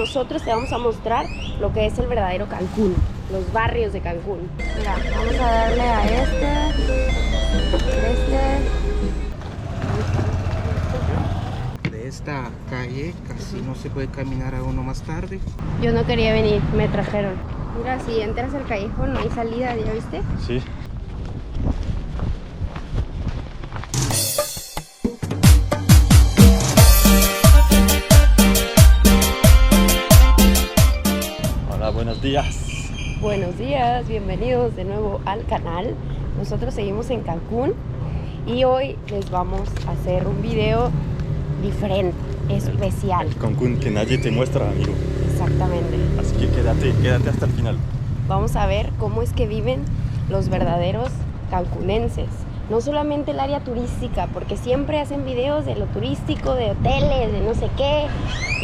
Nosotros te vamos a mostrar lo que es el verdadero Cancún, los barrios de Cancún. Mira, vamos a darle a De esta calle casi no se puede caminar a uno más tarde. Yo no quería venir, me trajeron. Mira, si entras al callejón no hay salida, ¿ya viste? Sí. Hola, buenos días. Buenos días, bienvenidos de nuevo al canal. Nosotros seguimos en Cancún y hoy les vamos a hacer un video diferente, especial. El Cancún que nadie te muestra, amigo. Exactamente. Así que quédate hasta el final. Vamos a ver cómo es que viven los verdaderos cancunenses. No solamente el área turística, porque siempre hacen videos de lo turístico, de hoteles, de no sé qué.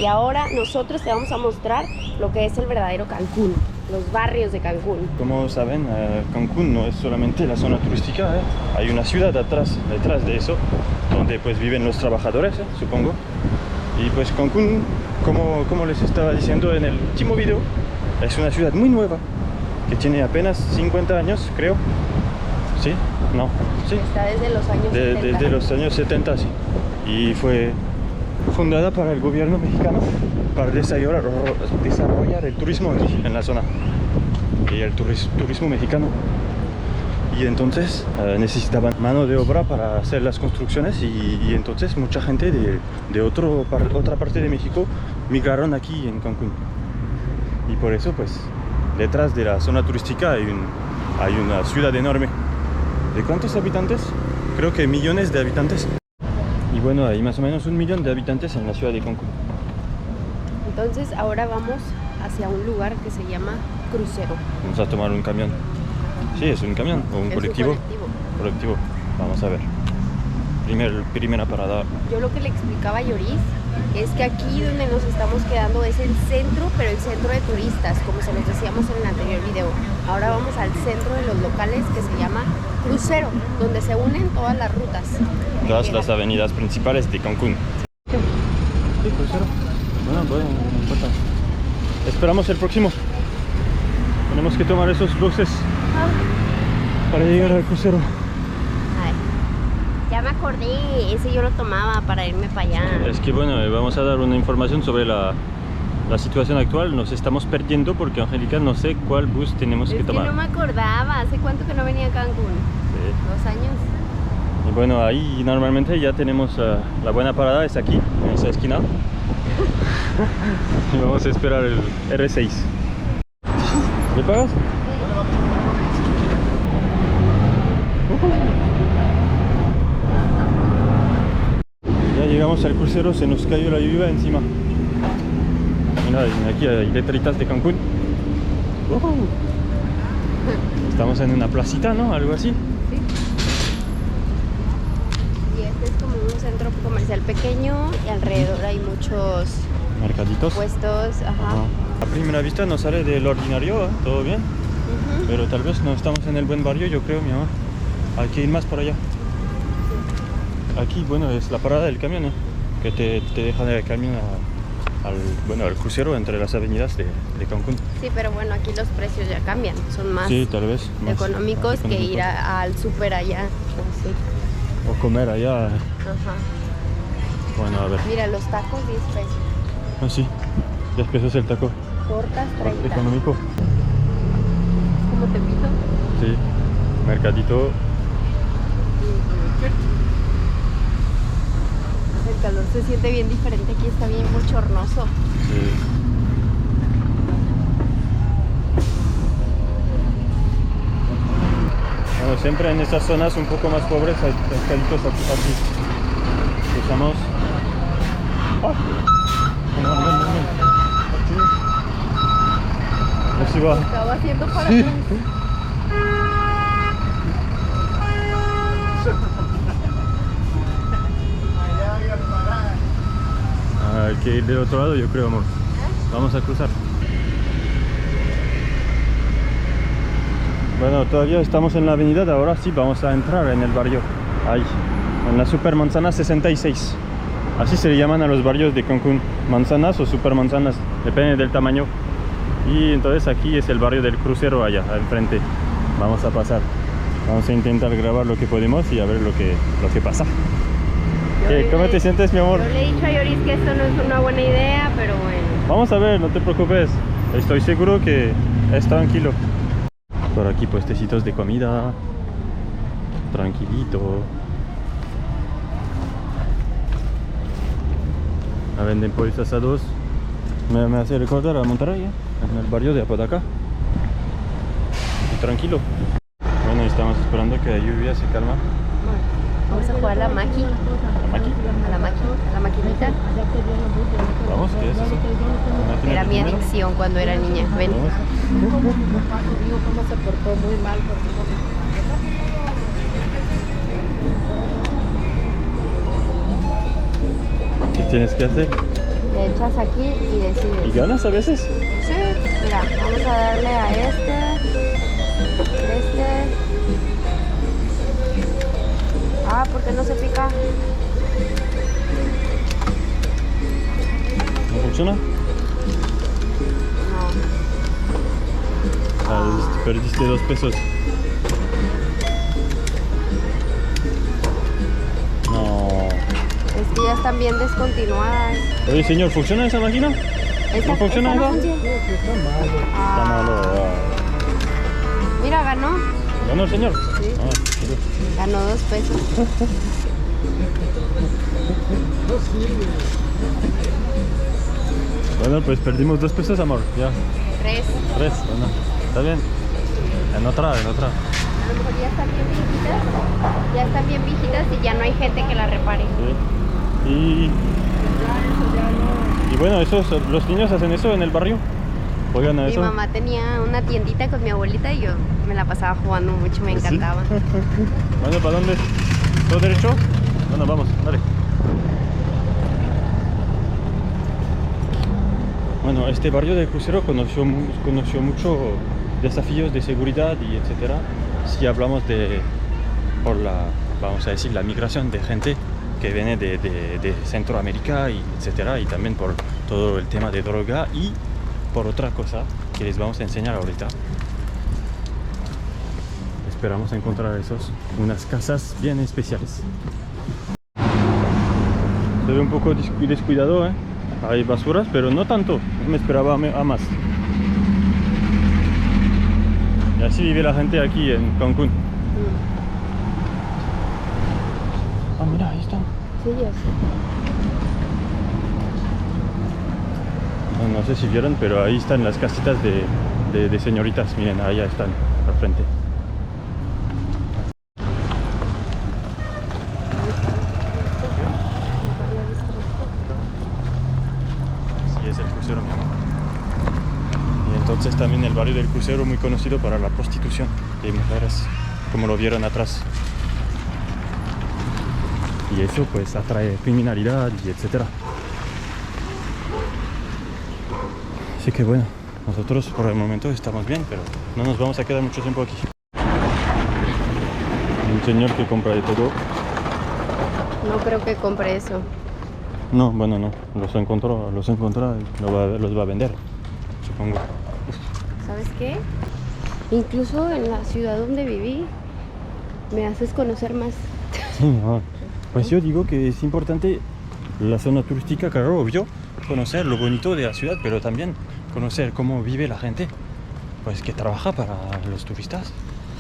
Y ahora nosotros te vamos a mostrar lo que es el verdadero Cancún, los barrios de Cancún. Como saben, Cancún no es solamente la zona turística, hay una ciudad detrás de eso, donde pues viven los trabajadores, supongo. Y pues Cancún, como les estaba diciendo en el último video, es una ciudad muy nueva, que tiene apenas 50 años, creo. ¿Sí? No, sí. Está desde los años 70. Desde los años 70, sí. Y fue fundada para el gobierno mexicano para desarrollar el turismo aquí en la zona. Y el turismo mexicano. Y entonces necesitaban mano de obra para hacer las construcciones y entonces mucha gente de otra parte de México migraron aquí en Cancún. Y por eso pues detrás de la zona turística hay una ciudad enorme. ¿De cuántos habitantes? Creo que millones de habitantes. Y bueno, hay más o menos 1 millón de habitantes en la ciudad de Cancún. Entonces ahora vamos hacia un lugar que se llama Crucero. Vamos a tomar un camión. Sí, es un camión o un colectivo. Colectivo. Vamos a ver. Primera parada. Yo lo que le explicaba a Lloris es que aquí donde nos estamos quedando es el centro, pero el centro de turistas, como se los decíamos en el anterior video. Ahora vamos al centro de los locales que se llama Crucero, donde se unen todas las rutas. Todas las avenidas principales de Cancún. Sí, Crucero. Bueno, no importa. Esperamos el próximo. Tenemos que tomar esos buses para llegar al crucero. Ay, ya me acordé, ese yo lo tomaba para irme para allá. Es que bueno, vamos a dar una información sobre la situación actual. Nos estamos perdiendo porque Angélica no sé cuál bus tenemos que tomar. Es que no me acordaba, ¿hace cuánto que no venía a Cancún? Sí. 2 años. Y bueno, ahí normalmente ya tenemos la buena parada, es aquí, en esa esquina. Y vamos a esperar el R6. ¿Le pagas? Ya llegamos al crucero, se nos cayó la lluvia encima. Mira, aquí hay letritas de Cancún. Estamos en una placita, ¿no? Algo así. Sí. Y este es como un centro comercial pequeño y alrededor hay muchos Mercaditos. puestos. Ajá. A primera vista no sale del ordinario, todo bien. Pero tal vez no estamos en el buen barrio, yo creo, mi amor. Hay que ir más por allá. Aquí, bueno, es la parada del camión, que te deja del camión al crucero entre las avenidas de Cancún. Sí, pero bueno, aquí los precios ya cambian, son más, Sí, tal vez más económicos que ir al súper allá. Sí. O comer allá. Ajá. Bueno, a ver. Mira, los tacos 10 pesos. Ah, sí, 10 pesos el taco. Tortas 30. Económico. ¿Cómo te pido? Sí, mercadito. El calor se siente bien diferente, aquí está bien bochornoso. Sí. Bueno, siempre en estas zonas un poco más pobres hay mercaditos aquí. Usamos. No. Aquí. Así va. Estaba haciendo para Sí. Hay que ir del otro lado, yo creo, amor. Vamos a cruzar. Bueno, todavía estamos en la avenida, ahora sí vamos a entrar en el barrio. Ahí, en la Supermanzana 66. Así se le llaman a los barrios de Cancún, manzanas o super manzanas, depende del tamaño. Y entonces aquí es el barrio del crucero, allá enfrente. Vamos a pasar, vamos a intentar grabar lo que podemos y a ver lo que pasa. ¿Cómo te sientes, mi amor? Yo le he dicho a Yoris que esto no es una buena idea, pero bueno. Vamos a ver, no te preocupes, estoy seguro que es tranquilo. Por aquí puestecitos de comida, tranquilito. Venden pollos asados. Me hace recordar a Monterrey, en el barrio de Apodaca. Y tranquilo. Bueno, estamos esperando que la lluvia se calma. Vamos a jugar a la maqui. ¿La maqui? A la maquinita. Vamos, ¿qué es eso? Era mi adicción cuando era niña. Ven. Vamos. Cómo se portó muy mal ¿Qué tienes que hacer? Le echas aquí y decides. ¿Y ganas a veces? Sí. Mira, vamos a darle a este. Ah, ¿por qué no se pica? ¿No funciona? No. Ah, perdiste 2 pesos. No. Es que ya están bien descontinuadas. Oye, señor, ¿funciona esa máquina? ¿No funciona esa esa? no funciona. Está malo. Mira, ganó. ¿Ganó el señor? Sí. Ah, Ganó 2 pesos. bueno, pues perdimos 2 pesos, amor. Ya. 3. 3, bueno. Está bien. En otra. A lo mejor ya están bien viejitas. Ya están bien viejitas y ya no hay gente que la repare. Sí. Y bueno, los niños hacen eso en el barrio. Juegan a Mi eso. mamá tenía una tiendita con mi abuelita y yo me la pasaba jugando mucho, me encantaba. Bueno, ¿para dónde? ¿Todo derecho? Bueno, vamos, dale. Bueno, este barrio del crucero conoció mucho desafíos de seguridad y etcétera. Si hablamos vamos a decir, la migración de gente que viene de Centroamérica y etcétera, y también por todo el tema de droga y por otra cosa que les vamos a enseñar ahorita. Esperamos encontrar unas casas bien especiales. Se ve un poco descuidado, ¿eh? Hay basuras, pero no tanto. No me esperaba a más. Y así vive la gente aquí en Cancún. Ah, mira, ahí están. Sí, yo sé. No sé si vieron, pero ahí están las casitas de señoritas. Miren, allá están, al frente. Sí, es el crucero, mi amor. Y entonces también el barrio del crucero, muy conocido para la prostitución de mujeres, como lo vieron atrás. Y eso pues atrae criminalidad y etcétera. Así que bueno, nosotros por el momento estamos bien, pero no nos vamos a quedar mucho tiempo aquí. Un señor que compra de todo. No creo que compre eso. No, bueno, no. Los encontró y los va a vender, supongo. ¿Sabes qué? Incluso en la ciudad donde viví, me haces conocer más. Sí, no. Pues yo digo que es importante la zona turística, claro, obvio, conocer lo bonito de la ciudad, pero también conocer cómo vive la gente, pues que trabaja para los turistas,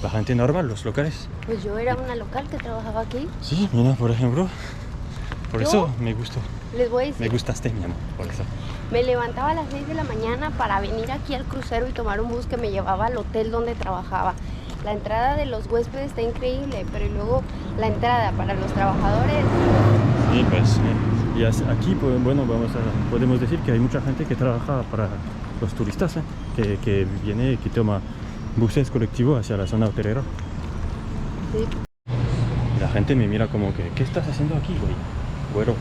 la gente normal, los locales. Pues yo era una local que trabajaba aquí. Sí, mira, por ejemplo, por ¿Yo? eso me gustó. Les voy a decir, Me gustaste, mi amor, por eso. me levantaba a las 6 de la mañana para venir aquí al crucero y tomar un bus que me llevaba al hotel donde trabajaba. La entrada de los huéspedes está increíble, pero luego la entrada para los trabajadores. Sí, pues, y aquí, pues, bueno, podemos decir que hay mucha gente que trabaja para los turistas, que viene, que toma buses colectivos hacia la zona hotelera. Sí. Y la gente me mira como que, ¿qué estás haciendo aquí, güey? Güero.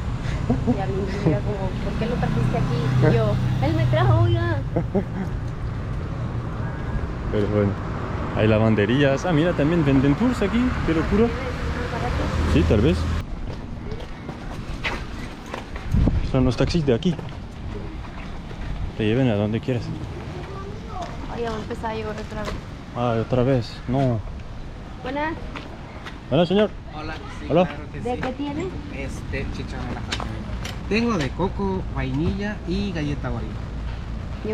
Y a mí me mira como, ¿por qué lo trajiste aquí? Y yo, él me trajo, ya. Pero bueno, hay lavanderías. Ah, mira, también venden tours aquí, qué locura. Sí, tal vez. Son los taxis de aquí. Te lleven a donde quieras. Ay, ya va a empezar a llover otra vez. Ah, otra vez. No. Buenas. Hola, señor. Hola, sí, Hola. claro que ¿De sí. qué tiene? Chicharrón a la jaca. Tengo de coco, vainilla y galleta Oreo.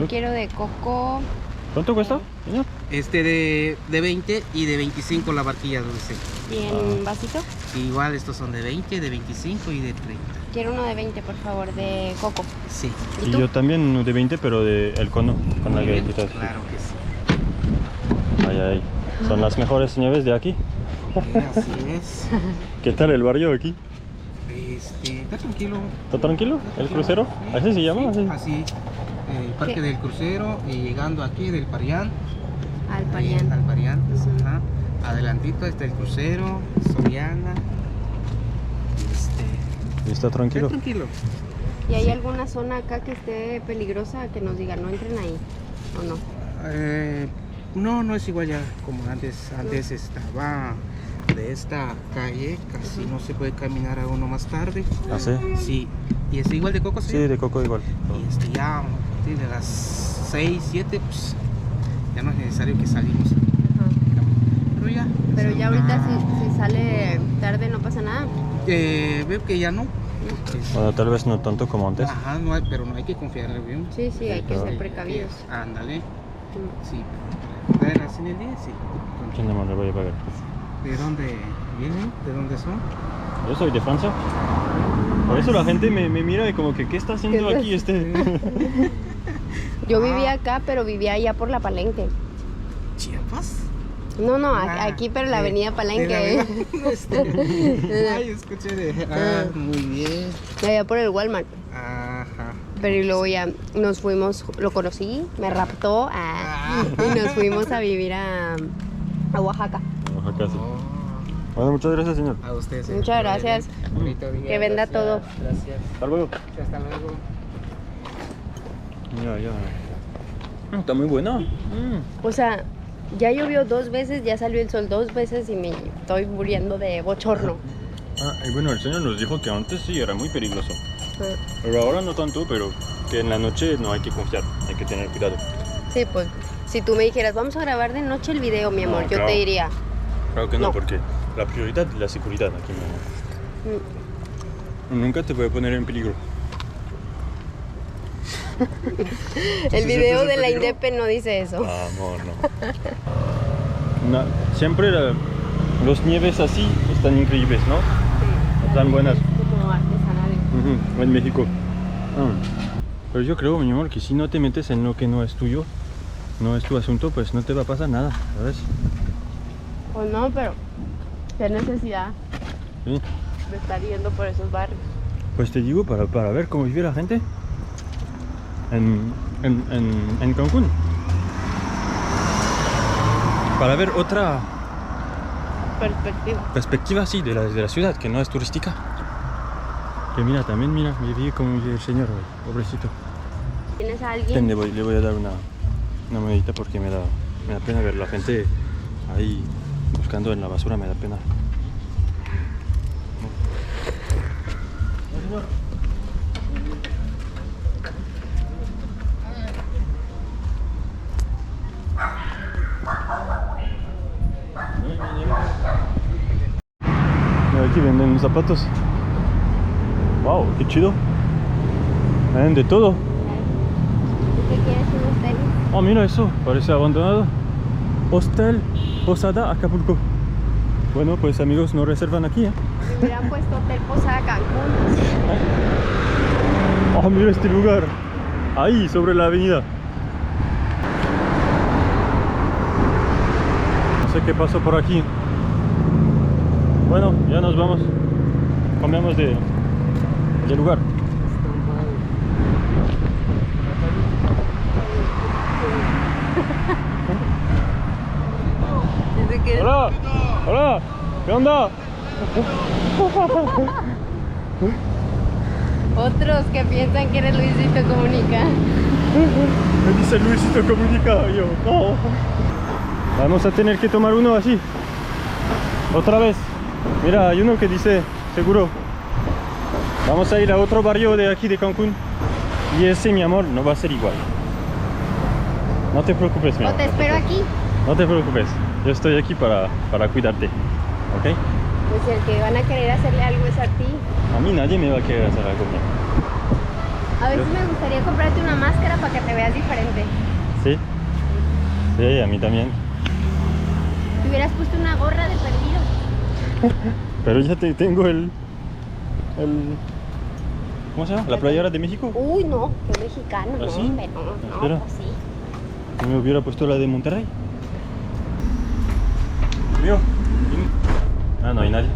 Yo quiero de coco. ¿Cuánto cuesta, señor? De 20 y de 25 la barquilla dulce. ¿Y en vasito? Igual estos son de 20, de 25 y de 30. Quiero uno de 20, por favor, de coco. Sí. ¿Y Y tú? yo también uno de 20, pero de el cono, con la Muy bien, galletita. claro que sí. Ay, ay. Son las mejores nieves de aquí. Así es. ¿Qué tal el barrio aquí? Está tranquilo. ¿Está tranquilo? ¿El crucero? ¿Así se llama? Sí, ¿Así? así. Parque ¿Qué? del Crucero y llegando aquí del Parián. Al Parián. Al Parián, pues, ajá. Adelantito está el crucero, Soriana. ¿Y está Está tranquilo? tranquilo. ¿Y hay alguna zona acá que esté peligrosa que nos digan no entren ahí? ¿O no? No es igual ya como antes. Antes estaba de esta calle, casi no se puede caminar a uno más tarde. ¿Ah, sí? Sí. ¿Y es igual de coco? Sí, de coco igual. Y ya sí, de las 6, 7, pues ya no es necesario que salimos. Pero ya. Pero ya ahorita si sale tarde no pasa nada. Veo que ya no. Bueno, tal vez no tanto como antes. Ajá, no hay, pero no hay que confiarle bien. Sí, sí, hay que claro. ser precavidos. Ándale. Mm. Sí. ¿Traerlas en el día? Sí. ¿Quién no le voy a pagar? ¿De dónde vienen? ¿De dónde son? Yo soy de Francia. Por eso la gente me mira y como que, ¿qué está haciendo ¿Qué aquí este? Yo vivía acá, pero vivía allá por la Palenque. ¿Chiapas? No, Ah, aquí, pero la de- avenida de Palenque. la Ay, escuché de... muy bien. Allá por el Walmart. Ajá. Pero y luego ya nos fuimos, lo conocí, me raptó y nos fuimos a vivir a Oaxaca. Oaxaca, sí. Oh, Bueno, muchas gracias, señor. a ustedes. Muchas gracias. Bonito día. Que venda Gracias, todo. Gracias. Hasta luego. Hasta luego. Mira, ya. Está muy buena. O sea, ya llovió 2 veces, ya salió el sol 2 veces y me estoy muriendo de bochorno. Ah, y bueno, el señor nos dijo que antes sí era muy peligroso. Ah, Pero ahora no tanto, pero que en la noche no hay que confiar, hay que tener cuidado. Sí, pues, si tú me dijeras, vamos a grabar de noche el video, mi No, amor, yo claro. te diría. Claro que no, No. porque la prioridad es la seguridad aquí. mm, Nunca te voy a poner en peligro. El ¿Sí video sientes de el la peligro? Indepe no dice eso. Ah, no. Siempre los nieves así están increíbles, ¿no? Están buenas. Como artesanales. Ujú, en México. Pero yo creo, mi amor, que si no te metes en lo que no es tuyo, no es tu asunto, pues no te va a pasar nada, ¿sabes? Pues no, pero qué necesidad Sí. de estar yendo por esos barrios. Pues te digo, para ver cómo vive la gente en Cancún. Para ver otra Perspectiva. perspectiva, sí, de la ciudad, que no es turística. Que mira, también mira, vive como vive el señor, güey, pobrecito. ¿Tienes a Ten, alguien? le voy a dar una monedita porque me da pena ver la gente ahí buscando en la basura, me da pena. Mira, aquí venden zapatos. Wow, qué chido. Venden de todo. ¿Tú qué quieres unos tenis? Oh, mira eso, parece abandonado. Hostel Posada Acapulco. Bueno, pues amigos, no reservan aquí, ¿eh? Me hubieran puesto Hotel Posada Cancún. Oh, mira este lugar. Ahí, sobre la avenida. No sé qué pasó por aquí. Bueno, ya nos vamos. Cambiamos de lugar. Dice que Hola, hola, ¿qué onda? otros que piensan que eres Luisito Comunica. Me dice Luisito Comunica, yo, no. Vamos a tener que tomar uno así. Otra vez. Mira, hay uno que dice, seguro. Vamos a ir a otro barrio de aquí de Cancún. Y ese, mi amor, no va a ser igual. No te preocupes, mi ¿O amor. te espero aquí? No te preocupes. Yo estoy aquí para cuidarte. ¿Ok? Pues el que van a querer hacerle algo es a ti. A mí nadie me va a querer hacer algo, mi amor. A veces me gustaría comprarte una máscara para que te veas diferente. ¿Sí? Sí, a mí también. Te hubieras puesto una gorra de perdido. Pero ya tengo el... ¿Cómo se llama? ¿La playera de México? Uy, no, qué mexicano, ¿Ah, no, sí? hombre, no, Espera. pues sí. Yo me hubiera puesto la de Monterrey. Mío. Ah, no hay nadie.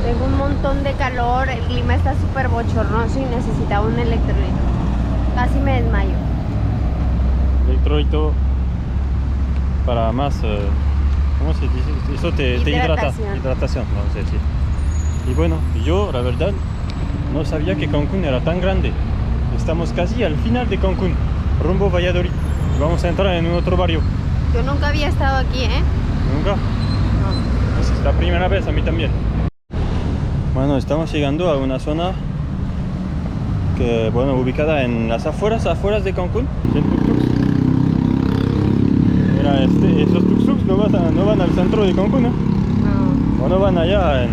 Tengo un montón de calor, el clima está súper bochornoso y necesitaba un electrolito. Casi me desmayo. Electrolito para más... ¿cómo se dice? Eso te hidrata. Hidratación. Hidratación, vamos a decir. Y bueno, yo la verdad no sabía que Cancún era tan grande. Estamos casi al final de Cancún, rumbo Valladolid. Vamos a entrar en un otro barrio. Yo nunca había estado aquí, ¿eh? ¿Nunca? No. Pues es la primera vez, a mí también. Bueno, estamos llegando a una zona que, bueno, ubicada en las afueras de Cancún. Sin tuk-tuks. Mira, esos tuk-tuks no van al centro de Cancún, ¿no? No. O no van allá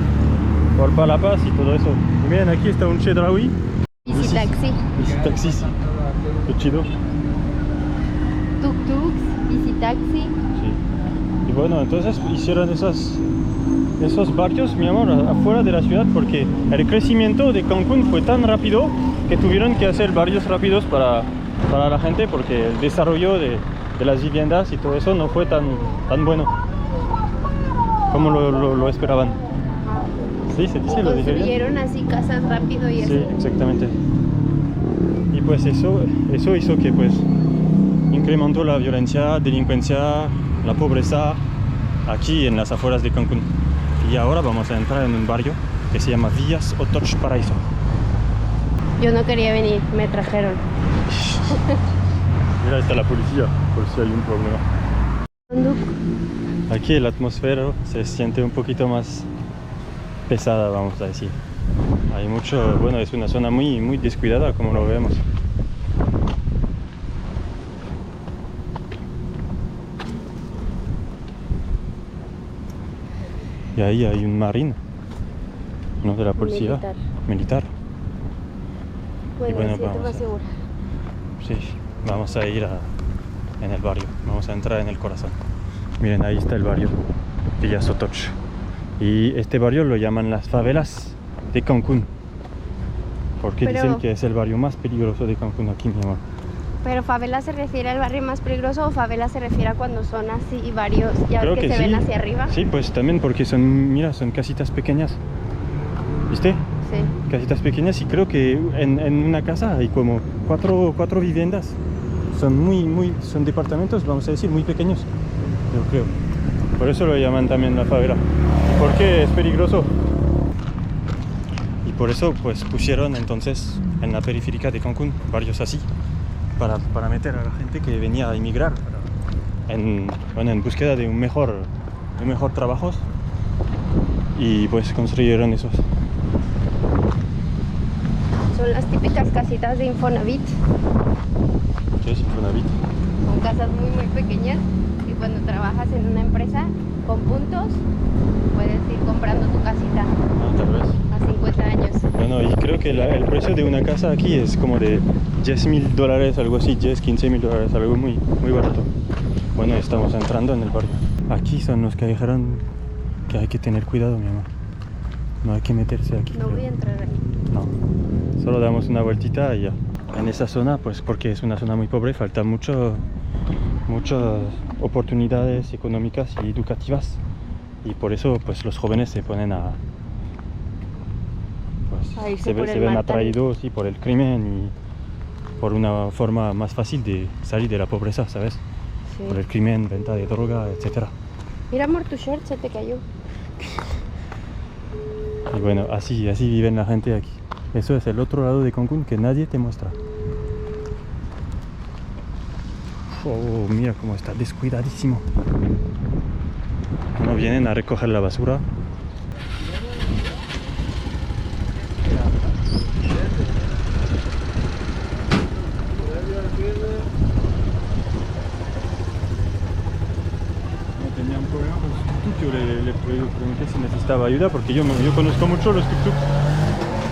por Palapas y todo eso. Y miren, aquí está un Chedraui. Bici taxi. Bici taxis. Qué chido. Tuk-tuks, bici taxi. Sí. Y bueno, entonces hicieron esos barrios, mi amor, afuera de la ciudad, porque el crecimiento de Cancún fue tan rápido que tuvieron que hacer barrios rápidos para la gente, porque el desarrollo de las viviendas y todo eso no fue tan bueno como lo esperaban. Sí, se dice, lo dije bien. Construyeron así casas rápido y Sí, eso. exactamente. Y pues eso hizo que pues incrementó la violencia, delincuencia, la pobreza aquí en las afueras de Cancún. Y ahora vamos a entrar en un barrio que se llama Villas Otoch Paraíso. Yo no quería venir, me trajeron. Mira, está la policía, por si hay un problema. Aquí la atmósfera se siente un poquito más pesada, vamos a decir. Hay mucho, bueno, es una zona muy descuidada, como lo vemos. Y ahí hay un marín, uno de la policía militar. Bueno, bueno, siento vamos más a- segura. Sí, vamos a ir en el barrio, vamos a entrar en el corazón. Miren, ahí está el barrio, Villas Otoch. Y este barrio lo llaman las favelas de Cancún, porque Pero- dicen que es el barrio más peligroso de Cancún aquí, mi amor. Pero favela se refiere al barrio más peligroso o favela se refiere a cuando son así varios, ya Creo ves que que se sí. ven hacia arriba. Sí, pues también porque mira, son casitas pequeñas. ¿Viste? Sí. Casitas pequeñas, y creo que en una casa hay como cuatro viviendas. Son departamentos, vamos a decir, muy pequeños, yo creo. Por eso lo llaman también la favela. ¿Por qué es peligroso? Y por eso pues pusieron entonces en la periférica de Cancún barrios así, para meter a la gente que venía a emigrar en búsqueda de un mejor trabajos, y pues construyeron esos. Son las típicas casitas de Infonavit. ¿Qué es Infonavit? Son casas muy pequeñas y cuando trabajas en una empresa con puntos puedes ir comprando tu casita Ah, tal vez. a 50 años. Bueno, y creo que el precio de una casa aquí es como de $10,000, algo así, 10, 15 mil dólares, algo muy barato. Bueno, estamos entrando en el barrio. Aquí son los que dijeron que hay que tener cuidado, mi amor. No hay que meterse aquí. No voy a entrar ahí. No, solo damos una vueltita y ya. En esa zona, pues porque es una zona muy pobre, falta muchas oportunidades económicas y educativas. Y por eso, pues los jóvenes se ponen A irse se por el ven mar atraídos sí, por el crimen y por una forma más fácil de salir de la pobreza, ¿sabes? Sí. Por el crimen, venta de droga, etcétera. Mira, amor, tu short se te cayó. Y bueno, así viven la gente aquí. Eso es el otro lado de Cancún que nadie te muestra. Oh, mira cómo está descuidadísimo. no vienen a recoger la basura. Tenía un problema con su tuk-tuk, yo le pregunté si necesitaba ayuda porque yo conozco mucho los tuk-tuks.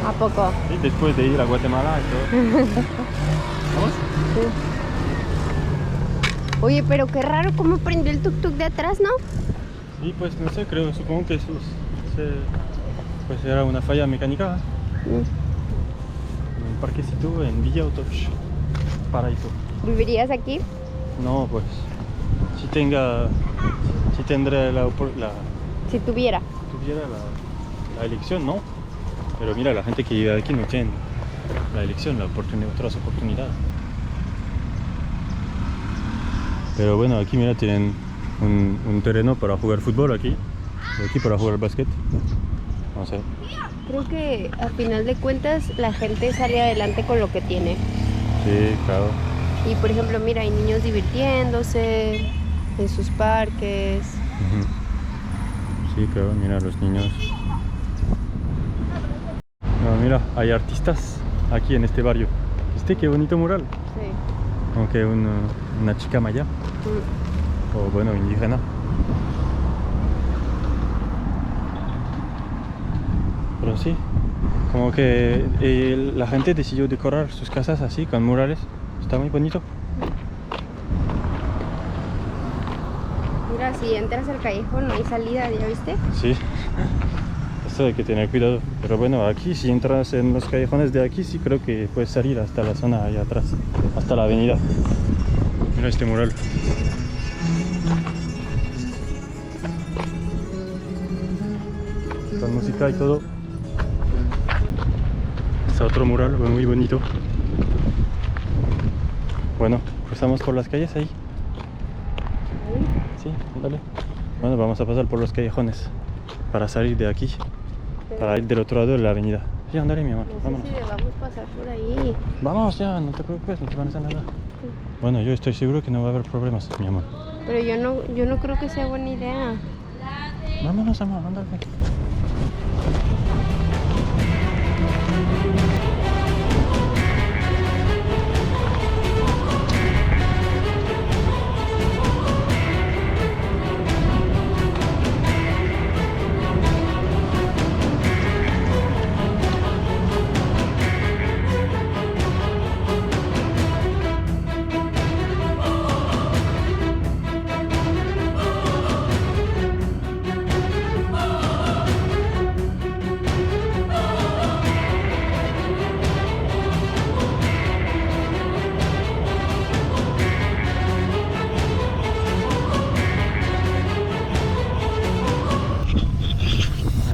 ¿A poco? Sí, después de ir a Guatemala y todo. ¿Vamos? Sí. Oye, pero qué raro cómo prendió el tuk-tuk de atrás, ¿no? Sí, pues no sé, supongo que pues era una falla mecánica. En un parquecito en Villa Otoch, Paraíso. ¿Vivirías aquí? No, pues si tendré Si tuviera. tuviera la elección, no. Pero mira, la gente que vive aquí no tiene la elección, otras oportunidades. Pero bueno, aquí mira, tienen un terreno para jugar fútbol aquí para jugar básquet. No sé. Creo que a final de cuentas la gente sale adelante con lo que tiene. Sí, claro. Y por ejemplo, mira, hay niños divirtiéndose en sus parques. Ujú. Sí, claro, mira los niños. No, mira, hay artistas aquí en este barrio. Qué bonito mural. Sí. Aunque una chica maya. O bueno, indígena. Pero sí, como que la gente decidió decorar sus casas así, con murales. Está muy bonito. Mira, si entras al callejón no hay salida, ¿ya viste? Sí, esto hay que tener cuidado. Pero bueno, aquí si entras en los callejones de aquí, sí creo que puedes salir hasta la zona allá atrás, hasta la avenida. Mira este mural. Con música y todo. Está otro mural muy bonito. Bueno, cruzamos por las calles ahí. Sí, dale. Bueno, vamos a pasar por los callejones para salir de aquí, para ir del otro lado de la avenida. Sí, andale, mi amor, No sé vámonos. si debamos pasar por ahí. Vamos ya, no te preocupes, no te van a hacer nada. Bueno, yo estoy seguro que no va a haber problemas, mi amor. Pero yo no creo que sea buena idea. Vámonos, amor, ándale.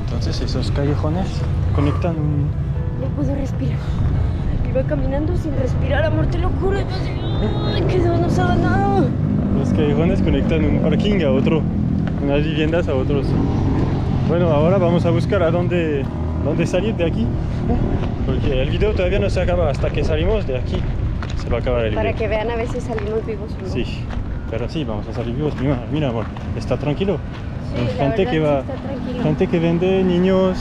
Entonces esos callejones conectan Ya puedo respirar. Iba caminando sin respirar, amor, te lo juro. Ay, que no sabe nada. los callejones conectan un parking a otro, unas viviendas a otros. Bueno, ahora vamos a buscar a dónde salir de aquí, porque el video todavía no se acaba. Hasta que salimos de aquí se va a acabar el video. Para que vean a ver si salimos vivos o no. Sí, pero sí, vamos a salir vivos. Mira, amor, está tranquilo. Sí, Hay la gente verdad que va, sí está tranquilo. gente que vende niños.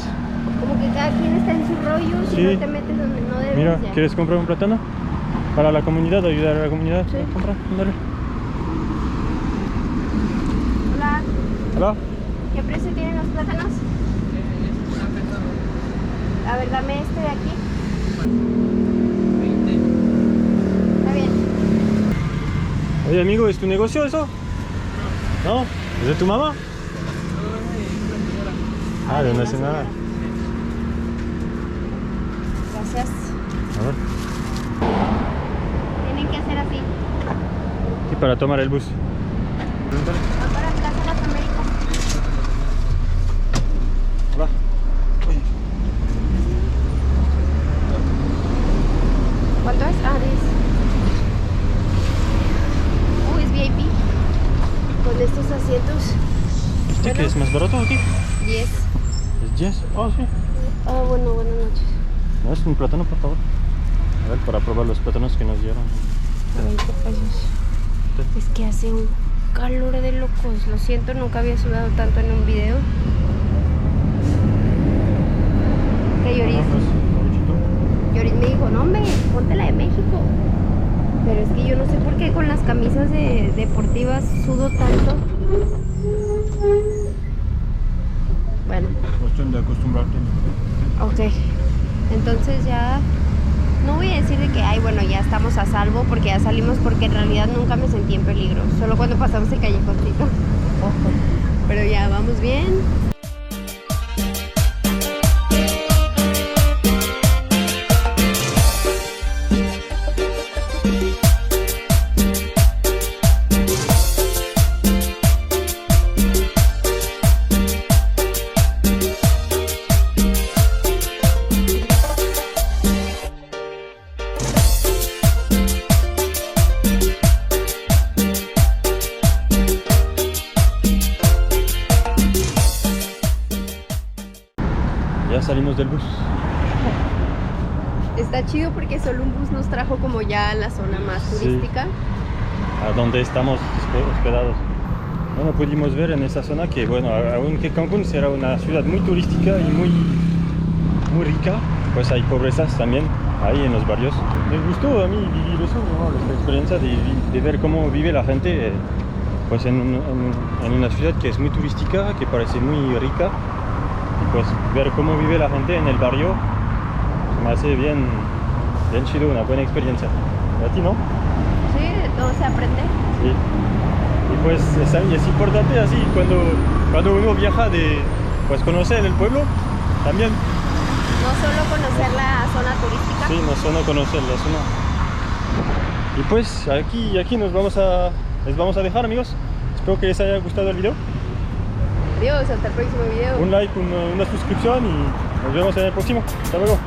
Como que cada quien está en su rollo, si Sí. no te metes donde no debes. Mira, ya. ¿quieres comprar un plátano? Para la comunidad, ayudar a la comunidad. Sí. Compra, ándale. Hola, Hola. ¿qué precio tienen los plátanos? A ver, dame este de aquí. 20. Está bien. Oye, amigo, ¿es tu negocio eso? ¿No? ¿Es de tu mamá? Ah, de una señora. Gracias. A ver. Tienen que hacer así. Y para tomar el bus. Va para Plaza Las Américas. Hola. ¿Cuánto es? Ah, 10. Es VIP. Con estos asientos. ¿Este que es más barato aquí? 10. ¿Es 10? Oh, sí. Ah, bueno, buenas noches. ¿No es un plátano, por favor? A ver, para probar los plátanos que nos dieron. 20 pesos. Es que hace un calor de locos. Lo siento, nunca había sudado tanto en un video. Que Yoris me dijo, no hombre, ponte la de México. Pero es que yo no sé por qué con las camisas deportivas sudo tanto. Bueno. Cuestión de acostumbrarte. Ok. Entonces ya... No voy a decir de que, ay, bueno, ya estamos a salvo porque ya salimos, porque en realidad nunca me sentí en peligro. Solo cuando pasamos el callejoncito. Pero ya, vamos bien. Ya salimos del bus. Está chido porque solo un bus nos trajo como ya a la zona más turística. A donde estamos hospedados. Bueno, pudimos ver en esa zona que, bueno, aunque Cancún será una ciudad muy turística y muy rica, pues hay pobrezas también ahí en los barrios. Me gustó a mí vivir eso, ¿no? Esta experiencia de ver cómo vive la gente pues en una ciudad que es muy turística, que parece muy rica. Y pues ver cómo vive la gente en el barrio me hace bien chido, una buena experiencia. ¿Y a ti no? Sí, de todo se aprende. Sí. Y pues es importante así cuando uno viaja pues conocer el pueblo también. No solo conocer la zona turística. Sí, no solo conocer la zona. Y pues aquí les vamos a dejar, amigos. Espero que les haya gustado el video. Adiós, hasta el próximo video. Un like, una suscripción y nos vemos en el próximo. Hasta luego.